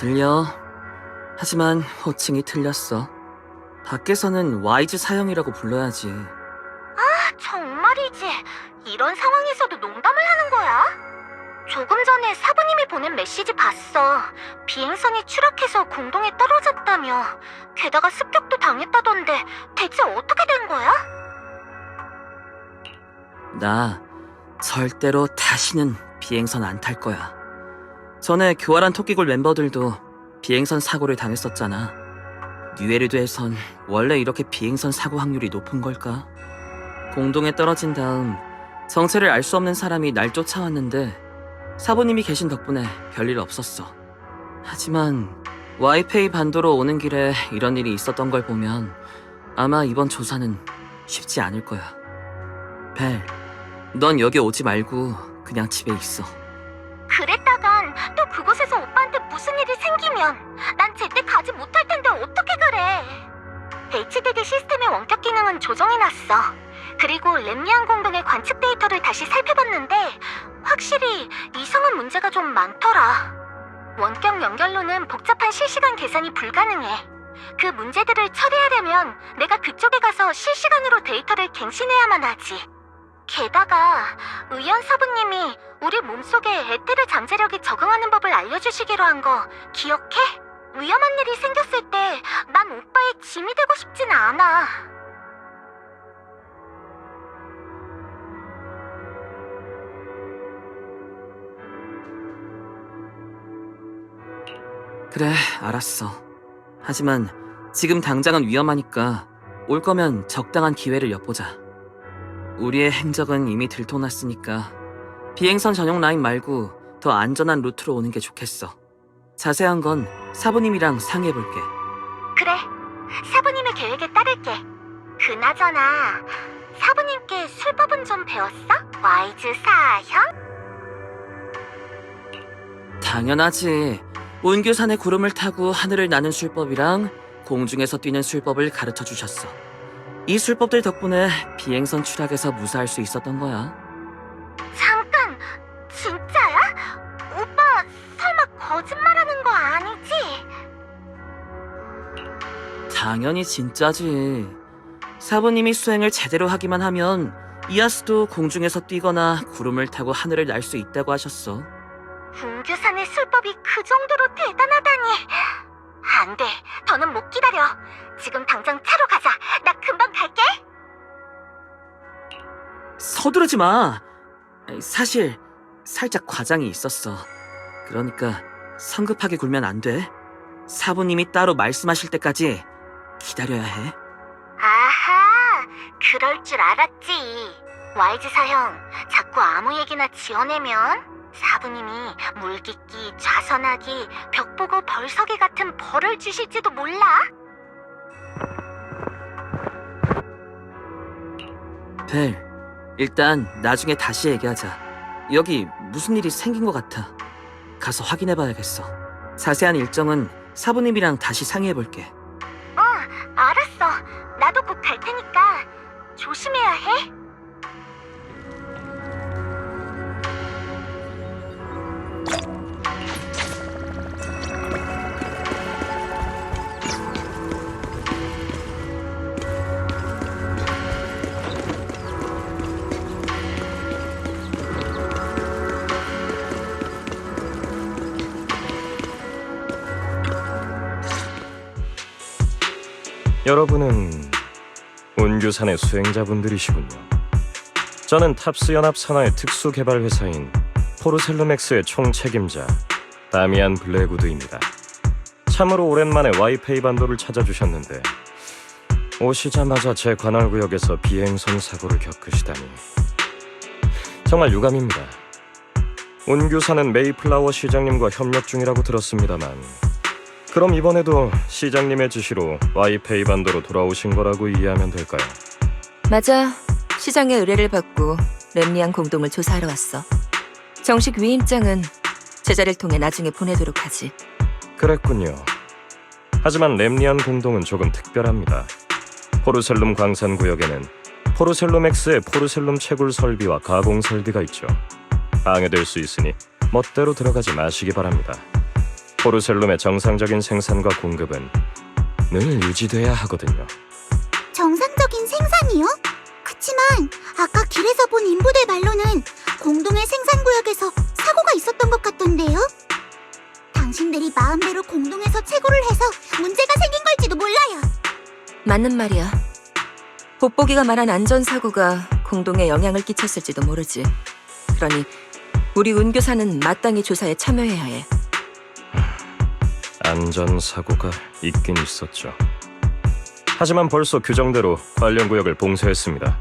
들려. 하지만 호칭이 틀렸어. 밖에서는 와이즈 사형이라고 불러야지. 정말이지. 이런 상황에서도 농담을 하는 거야? 조금 전에 사부님이 보낸 메시지 봤어. 비행선이 추락해서 공동에 떨어졌다며. 게다가 습격도 당했다던데 대체 어떻게 된 거야? 나 절대로 다시는 비행선 안 탈 거야. 전에 교활한 토끼굴 멤버들도 비행선 사고를 당했었잖아. 뉴에르드에선 원래 이렇게 비행선 사고 확률이 높은 걸까? 공동에 떨어진 다음 정체를 알 수 없는 사람이 날 쫓아왔는데 사부님이 계신 덕분에 별일 없었어. 하지만 와이페이 반도로 오는 길에 이런 일이 있었던 걸 보면 아마 이번 조사는 쉽지 않을 거야. 벨, 넌 여기 오지 말고 그냥 집에 있어. 그랬다간 또 그곳에서 오빠한테 무슨 일이 생기면 난 제때 가지 못할 텐데 어떻게 그래? HDD 시스템의 원격 기능은 조정해놨어. 그리고 렘리안 공동의 관측 데이터를 다시 살펴봤는데 확실히 이상한 문제가 좀 많더라. 원격 연결로는 복잡한 실시간 계산이 불가능해. 그 문제들을 처리하려면 내가 그쪽에 가서 실시간으로 데이터를 갱신해야만 하지. 게다가 의연 사부님이 우리 몸속에 에테르 잠재력이 적응하는 법을 알려주시기로 한 거 기억해? 위험한 일이 생겼을 때 난 오빠의 짐이 되고 싶진 않아. 그래, 알았어. 하지만 지금 당장은 위험하니까 올 거면 적당한 기회를 엿보자. 우리의 행적은 이미 들통났으니까 비행선 전용 라인 말고 더 안전한 루트로 오는 게 좋겠어. 자세한 건 사부님이랑 상의해볼게. 그래, 사부님의 계획에 따를게. 그나저나 사부님께 술법은 좀 배웠어? 와이즈 사형? 당연하지. 운규산의 구름을 타고 하늘을 나는 술법이랑 공중에서 뛰는 술법을 가르쳐 주셨어. 이 술법들 덕분에 비행선 추락에서 무사할 수 있었던 거야. 잠깐, 진짜야? 오빠 설마 거짓말하는 거 아니지? 당연히 진짜지. 사부님이 수행을 제대로 하기만 하면 이아스도 공중에서 뛰거나 구름을 타고 하늘을 날 수 있다고 하셨어. 운규산의 술법이 그 정도로 대단하다니. 안 돼, 더는 못 기다려. 지금 당장 차로 가자. 나 금방 갈게. 서두르지 마. 사실 살짝 과장이 있었어. 그러니까 성급하게 굴면 안 돼. 사부님이 따로 말씀하실 때까지 기다려야 해. 아하, 그럴 줄 알았지. 와이즈 사형, 자꾸 아무 얘기나 지어내면 사부님이 물깃기, 좌선하기, 벽 보고 벌서기 같은 벌을 주실지도 몰라. 벨, 일단 나중에 다시 얘기하자. 여기 무슨 일이 생긴 것 같아. 가서 확인해봐야겠어. 자세한 일정은 사부님이랑 다시 상의해볼게. 알았어. 나도 곧 갈 테니까 조심해야 해. 여러분은 운규산의 수행자분들이시군요. 저는 탑스 연합 산하의 특수개발회사인 포르셀루맥스의 총책임자 다미안 블레구드입니다. 참으로 오랜만에 와이페이 반도를 찾아주셨는데 오시자마자 제 관할구역에서 비행선 사고를 겪으시다니 정말 유감입니다. 운규산은 메이플라워 시장님과 협력 중이라고 들었습니다만 그럼 이번에도 시장님의 지시로 와이페이 반도로 돌아오신 거라고 이해하면 될까요? 맞아. 시장의 의뢰를 받고 렘리안 공동을 조사하러 왔어. 정식 위임장은 제자를 통해 나중에 보내도록 하지. 그랬군요. 하지만 렘리안 공동은 조금 특별합니다. 포르셀룸 광산구역에는 포르셀룸엑스의 포르셀룸 채굴 설비와 가공 설비가 있죠. 방해될 수 있으니 멋대로 들어가지 마시기 바랍니다. 포르셀룸의 정상적인 생산과 공급은 늘 유지돼야 하거든요. 정상적인 생산이요? 그치만 아까 길에서 본 인부들 말로는 공동의 생산구역에서 사고가 있었던 것 같던데요? 당신들이 마음대로 공동에서 채굴을 해서 문제가 생긴 걸지도 몰라요. 맞는 말이야. 돋보기가 말한 안전사고가 공동에 영향을 끼쳤을지도 모르지. 그러니 우리 운교사는 마땅히 조사에 참여해야 해. 안전사고가 있긴 있었죠. 하지만 벌써 규정대로 관련 구역을 봉쇄했습니다.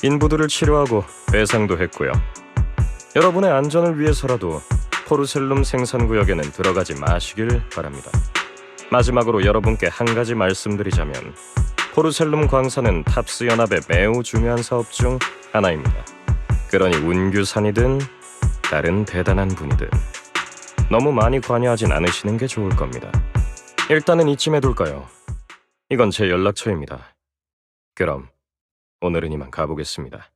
인부들을 치료하고 배상도 했고요. 여러분의 안전을 위해서라도 포르셀룸 생산구역에는 들어가지 마시길 바랍니다. 마지막으로 여러분께 한 가지 말씀드리자면 포르셀룸 광산은 탑스 연합의 매우 중요한 사업 중 하나입니다. 그러니 운규산이든 다른 대단한 분이든 너무 많이 관여하진 않으시는 게 좋을 겁니다. 일단은 이쯤에 둘까요? 이건 제 연락처입니다. 그럼 오늘은 이만 가보겠습니다.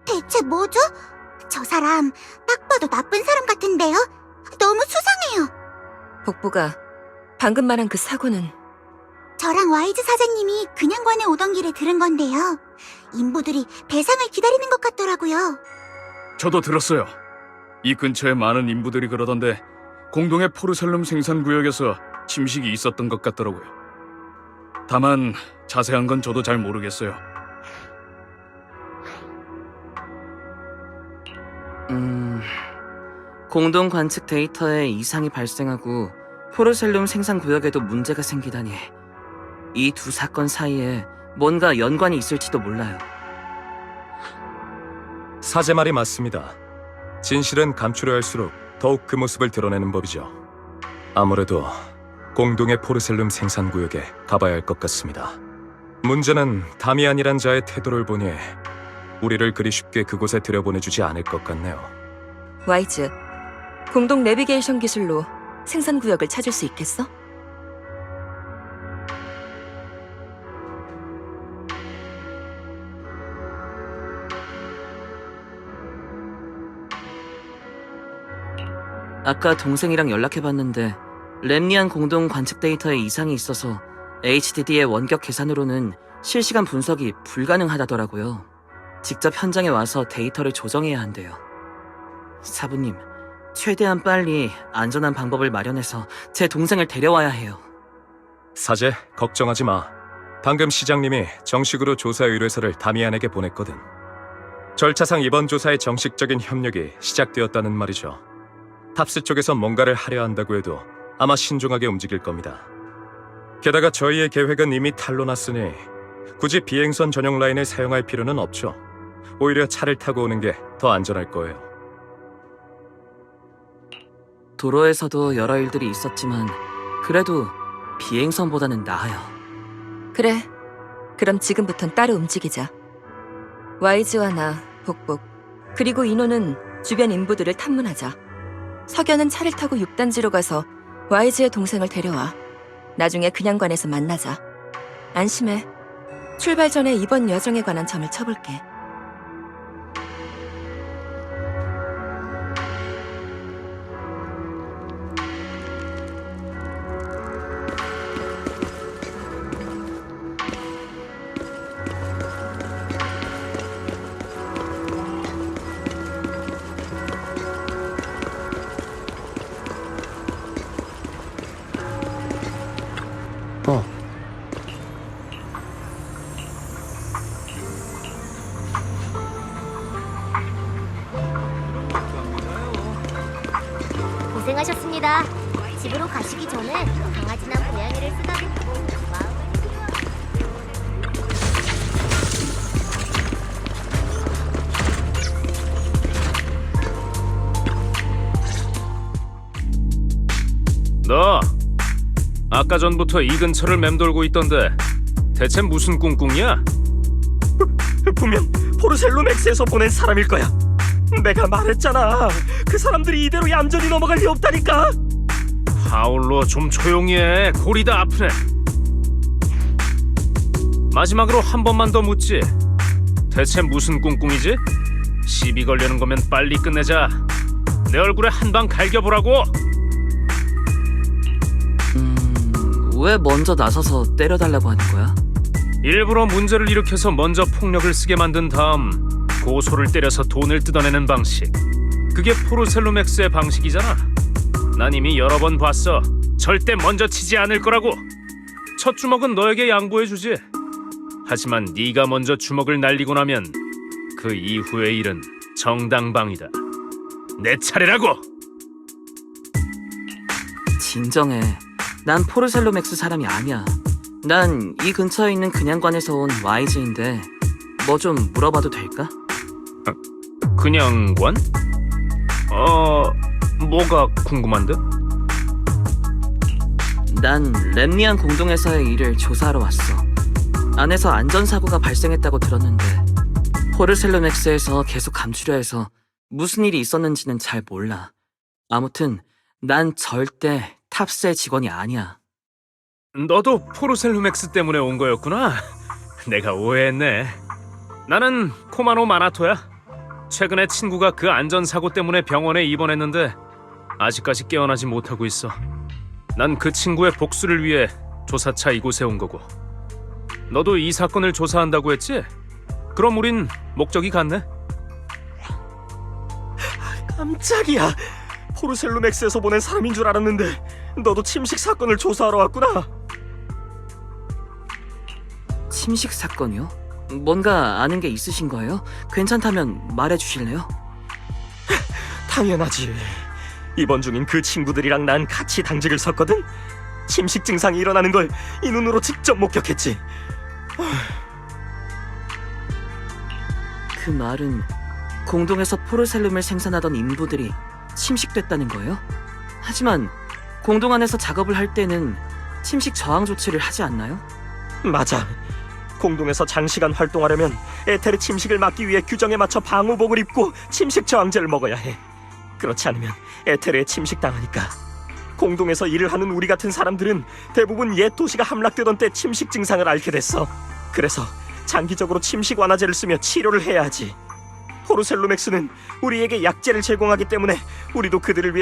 대체 뭐죠? 저 사람 딱 봐도 나쁜 사람 같은데요? 너무 수상해요. 복부가 방금 말한 그 사고는 저랑 와이즈 사장님이 그냥관에 오던 길에 들은 건데요. 인부들이 배상을 기다리는 것 같더라고요. 저도 들었어요. 이 근처에 많은 인부들이 그러던데 공동의 포르셀룸 생산구역에서 침식이 있었던 것 같더라고요. 다만 자세한 건 저도 잘 모르겠어요. 공동 관측 데이터에 이상이 발생하고 포르셀룸 생산 구역에도 문제가 생기다니. 이 두 사건 사이에 뭔가 연관이 있을지도 몰라요. 사제 말이 맞습니다. 진실은 감추려 할수록 더욱 그 모습을 드러내는 법이죠. 아무래도 공동의 포르셀룸 생산구역에 가봐야 할 것 같습니다. 문제는 다미안이란 자의 태도를 보니 우리를 그리 쉽게 그곳에 들여보내주지 않을 것 같네요. 와이즈, 공동 내비게이션 기술로 생산구역을 찾을 수 있겠어? 아까 동생이랑 연락해봤는데 렘니안 공동 관측 데이터에 이상이 있어서 HDD의 원격 계산으로는 실시간 분석이 불가능하다더라고요. 직접 현장에 와서 데이터를 조정해야 한대요. 사부님, 최대한 빨리 안전한 방법을 마련해서 제 동생을 데려와야 해요. 사제, 걱정하지 마. 방금 시장님이 정식으로 조사 의뢰서를 다미안에게 보냈거든. 절차상 이번 조사의 정식적인 협력이 시작되었다는 말이죠. 탑스 쪽에서 뭔가를 하려 한다고 해도 아마 신중하게 움직일 겁니다. 게다가 저희의 계획은 이미 탄로났으니 굳이 비행선 전용 라인을 사용할 필요는 없죠. 오히려 차를 타고 오는 게 더 안전할 거예요. 도로에서도 여러 일들이 있었지만 그래도 비행선보다는 나아요. 그래, 그럼 지금부턴 따로 움직이자. 와이즈와 나, 복복, 그리고 인호는 주변 인부들을 탐문하자. 석연은 차를 타고 6단지로 가서 와이즈의 동생을 데려와. 나중에 그냥관에서 만나자. 안심해. 출발 전에 이번 여정에 관한 점을 쳐볼게. 고생하셨습니다. 집으로 가시기 전에 강아지나 고양이를 쓰다듬고 마음을... 너 아까 전부터 이 근처를 맴돌고 있던데 대체 무슨 꿍꿍이야? 분명 포르셀룸 X에서 보낸 사람일 거야. 내가 말했잖아. 그 사람들이 이대로 얌전히 넘어갈 리 없다니까. 하울로 좀 조용히 해. 골이 다 아프네. 마지막으로 한 번만 더 묻지. 대체 무슨 꿍꿍이지? 시비 걸려는 거면 빨리 끝내자. 내 얼굴에 한 방 갈겨보라고. 왜 먼저 나서서 때려달라고 하는 거야? 일부러 문제를 일으켜서 먼저 폭력을 쓰게 만든 다음 고소를 때려서 돈을 뜯어내는 방식. 그게 포르셀로맥스의 방식이잖아. 난 이미 여러 번 봤어. 절대 먼저 치지 않을 거라고. 첫 주먹은 너에게 양보해주지. 하지만 네가 먼저 주먹을 날리고 나면 그 이후의 일은 정당방위다. 내 차례라고. 진정해. 난 포르셀로맥스 사람이 아니야. 난 이 근처에 있는 그냥관에서 온 와이즈인데 뭐 좀 물어봐도 될까? 그냥관? 뭐가 궁금한데? 난 렘니안 공동회사의 일을 조사하러 왔어. 안에서 안전사고가 발생했다고 들었는데 포르셀로맥스에서 계속 감추려 해서 무슨 일이 있었는지는 잘 몰라. 아무튼 난 절대 탑스의 직원이 아니야. 너도 포르셀로맥스 때문에 온 거였구나. 내가 오해했네. 나는 코마노 마나토야. 최근에 친구가 그 안전사고 때문에 병원에 입원했는데 아직까지 깨어나지 못하고 있어. 난 그 친구의 복수를 위해 조사차 이곳에 온 거고. 너도 이 사건을 조사한다고 했지? 그럼 우린 목적이 같네. 깜짝이야. 포르셀로맥스에서 보낸 사람인 줄 알았는데 너도 침식 사건을 조사하러 왔구나. 침식 사건이요? 뭔가 아는 게 있으신 거예요? 괜찮다면 말해주실래요? 당연하지. 입원 중인 그 친구들이랑 난 같이 당직을 섰거든. 침식 증상이 일어나는 걸 이 눈으로 직접 목격했지. 그 말은 공동에서 포르셀lum을 생산하던 인부들이 침식됐다는 거예요? 하지만 공동 안에서 작업을 할 때는 침식 저항 조치를 하지 않나요? 맞아. 공동에서 장시간 활동하려면 에테르 침식을 막기 위해 규정에 맞춰 방호복을 입고 침식 저항제를 먹어야 해. 그렇지 않으면 에테르에 침식당하니까. 공동에서 일을 하는 우리 같은 사람들은 대부분 옛 도시가 함락되던 때 침식 증상을 앓게 됐어. 그래서 장기적으로 침식 완화제를 쓰며 치료를 해야 하지. 포르셀로맥스는 우리에게 약제를 제공하기 때문에 우리도 그들을 위해